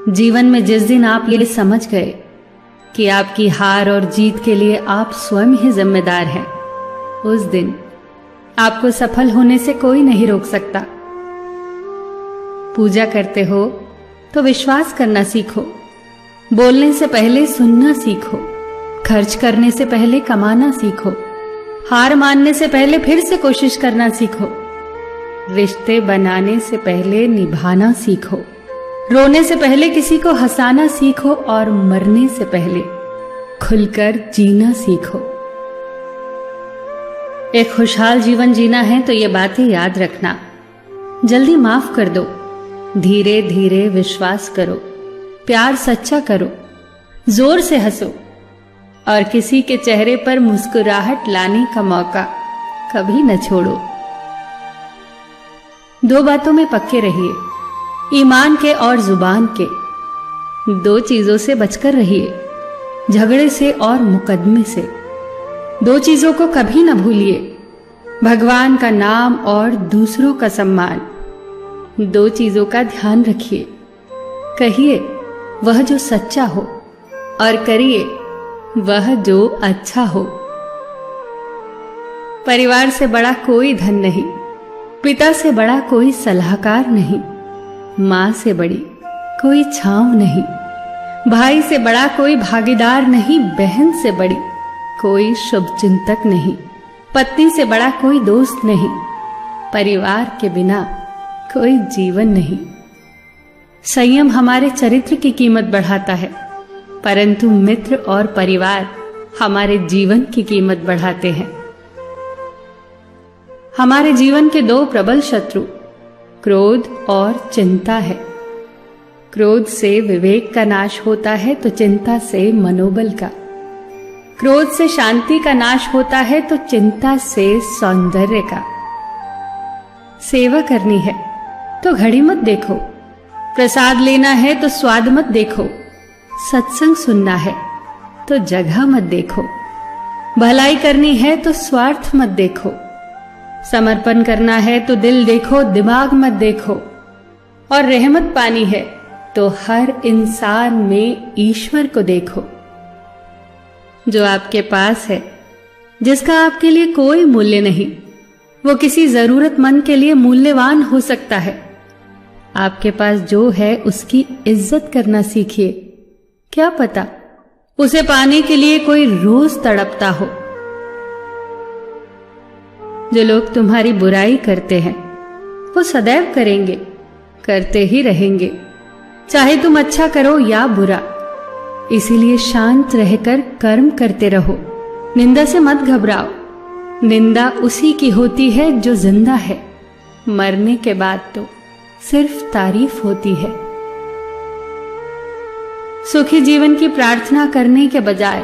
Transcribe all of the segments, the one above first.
जीवन में जिस दिन आप ये समझ गए कि आपकी हार और जीत के लिए आप स्वयं ही जिम्मेदार हैं, उस दिन आपको सफल होने से कोई नहीं रोक सकता। पूजा करते हो तो विश्वास करना सीखो, बोलने से पहले सुनना सीखो, खर्च करने से पहले कमाना सीखो, हार मानने से पहले फिर से कोशिश करना सीखो, रिश्ते बनाने से पहले निभाना सीखो, रोने से पहले किसी को हंसाना सीखो और मरने से पहले खुलकर जीना सीखो। एक खुशहाल जीवन जीना है तो ये बातें याद रखना। जल्दी माफ कर दो, धीरे धीरे विश्वास करो, प्यार सच्चा करो, जोर से हंसो और किसी के चेहरे पर मुस्कुराहट लाने का मौका कभी न छोड़ो। दो बातों में पक्के रहिए, ईमान के और जुबान के। दो चीजों से बचकर रहिए, झगड़े से और मुकदमे से। दो चीजों को कभी न भूलिए, भगवान का नाम और दूसरों का सम्मान। दो चीजों का ध्यान रखिए, कहिए वह जो सच्चा हो और करिए वह जो अच्छा हो। परिवार से बड़ा कोई धन नहीं, पिता से बड़ा कोई सलाहकार नहीं, मां से बड़ी कोई छांव नहीं, भाई से बड़ा कोई भागीदार नहीं, बहन से बड़ी कोई शुभचिंतक नहीं, पत्नी से बड़ा कोई दोस्त नहीं, परिवार के बिना कोई जीवन नहीं। संयम हमारे चरित्र की कीमत बढ़ाता है, परंतु मित्र और परिवार हमारे जीवन की कीमत बढ़ाते हैं। हमारे जीवन के दो प्रबल शत्रु क्रोध और चिंता है। क्रोध से विवेक का नाश होता है तो चिंता से मनोबल का। क्रोध से शांति का नाश होता है तो चिंता से सौंदर्य का। सेवा करनी है तो घड़ी मत देखो, प्रसाद लेना है तो स्वाद मत देखो, सत्संग सुनना है तो जगह मत देखो, भलाई करनी है तो स्वार्थ मत देखो, समर्पण करना है तो दिल देखो, दिमाग मत देखो, और रहमत पानी है तो हर इंसान में ईश्वर को देखो। जो आपके पास है, जिसका आपके लिए कोई मूल्य नहीं, वो किसी जरूरतमंद के लिए मूल्यवान हो सकता है। आपके पास जो है उसकी इज्जत करना सीखिए, क्या पता उसे पाने के लिए कोई रोज तड़पता हो। जो लोग तुम्हारी बुराई करते हैं वो सदैव करेंगे, करते ही रहेंगे, चाहे तुम अच्छा करो या बुरा। इसीलिए शांत रहकर कर्म करते रहो, निंदा से मत घबराओ। निंदा उसी की होती है जो जिंदा है, मरने के बाद तो सिर्फ तारीफ होती है। सुखी जीवन की प्रार्थना करने के बजाय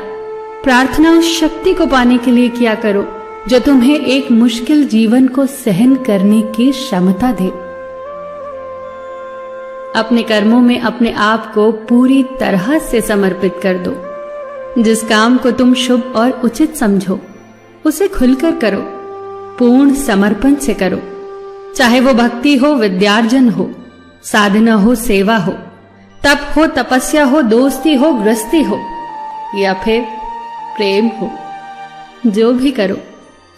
प्रार्थना उस शक्ति को पाने के लिए किया करो जो तुम्हें एक मुश्किल जीवन को सहन करने की क्षमता दे। अपने कर्मों में अपने आप को पूरी तरह से समर्पित कर दो। जिस काम को तुम शुभ और उचित समझो उसे खुलकर करो, पूर्ण समर्पण से करो। चाहे वो भक्ति हो, विद्यार्जन हो, साधना हो, सेवा हो, तप हो, तपस्या हो, दोस्ती हो, गृहस्थी हो या फिर प्रेम हो, जो भी करो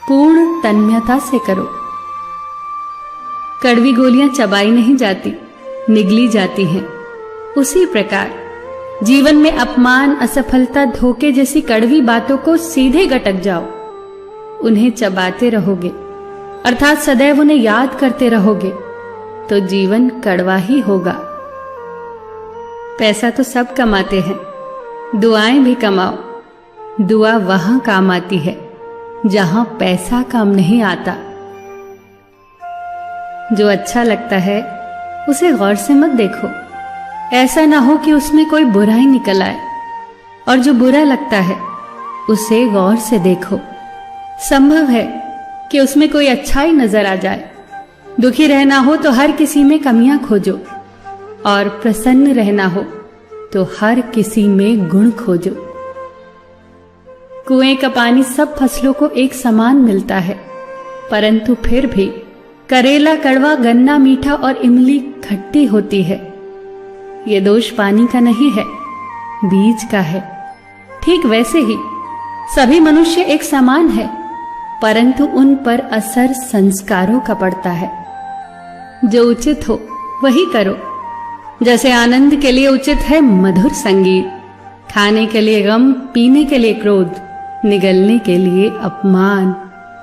पूर्ण तन्मयता से करो। कड़वी गोलियां चबाई नहीं जाती, निगली जाती हैं। उसी प्रकार जीवन में अपमान, असफलता, धोखे जैसी कड़वी बातों को सीधे गटक जाओ। उन्हें चबाते रहोगे, अर्थात सदैव उन्हें याद करते रहोगे, तो जीवन कड़वा ही होगा। पैसा तो सब कमाते हैं, दुआएं भी कमाओ। दुआ वहां काम आती है जहां पैसा काम नहीं आता। जो अच्छा लगता है उसे गौर से मत देखो, ऐसा ना हो कि उसमें कोई बुराई निकल आए, और जो बुरा लगता है उसे गौर से देखो। संभव है कि उसमें कोई अच्छाई नजर आ जाए। दुखी रहना हो तो हर किसी में कमियां खोजो, और प्रसन्न रहना हो तो हर किसी में गुण खोजो। कुएं का पानी सब फसलों को एक समान मिलता है, परंतु फिर भी करेला कड़वा, गन्ना मीठा और इमली खट्टी होती है। ये दोष पानी का नहीं है, बीज का है। ठीक वैसे ही सभी मनुष्य एक समान है, परंतु उन पर असर संस्कारों का पड़ता है। जो उचित हो वही करो। जैसे आनंद के लिए उचित है मधुर संगीत, खाने के लिए गम, पीने के लिए क्रोध, निगलने के लिए अपमान,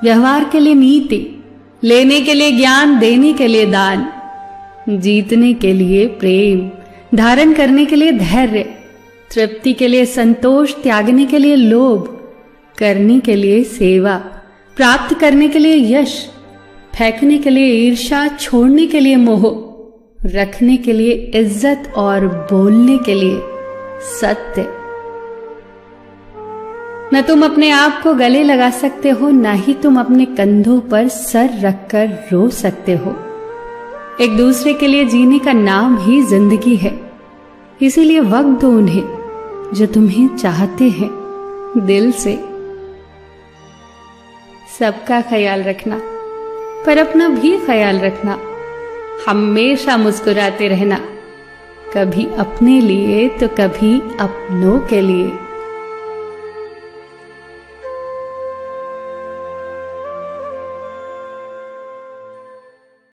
व्यवहार के लिए नीति, लेने के लिए ज्ञान, देने के लिए दान, जीतने के लिए प्रेम, धारण करने के लिए धैर्य, तृप्ति के लिए संतोष, त्यागने के लिए लोभ, करने के लिए सेवा, प्राप्त करने के लिए यश, फेंकने के लिए ईर्ष्या, छोड़ने के लिए मोह, रखने के लिए इज्जत और बोलने के लिए सत्य। न तुम अपने आप को गले लगा सकते हो, न ही तुम अपने कंधों पर सर रखकर रो सकते हो। एक दूसरे के लिए जीने का नाम ही जिंदगी है। इसीलिए वक्त दो उन्हें जो तुम्हें चाहते हैं दिल से। सबका ख्याल रखना, पर अपना भी ख्याल रखना। हमेशा मुस्कुराते रहना, कभी अपने लिए तो कभी अपनों के लिए।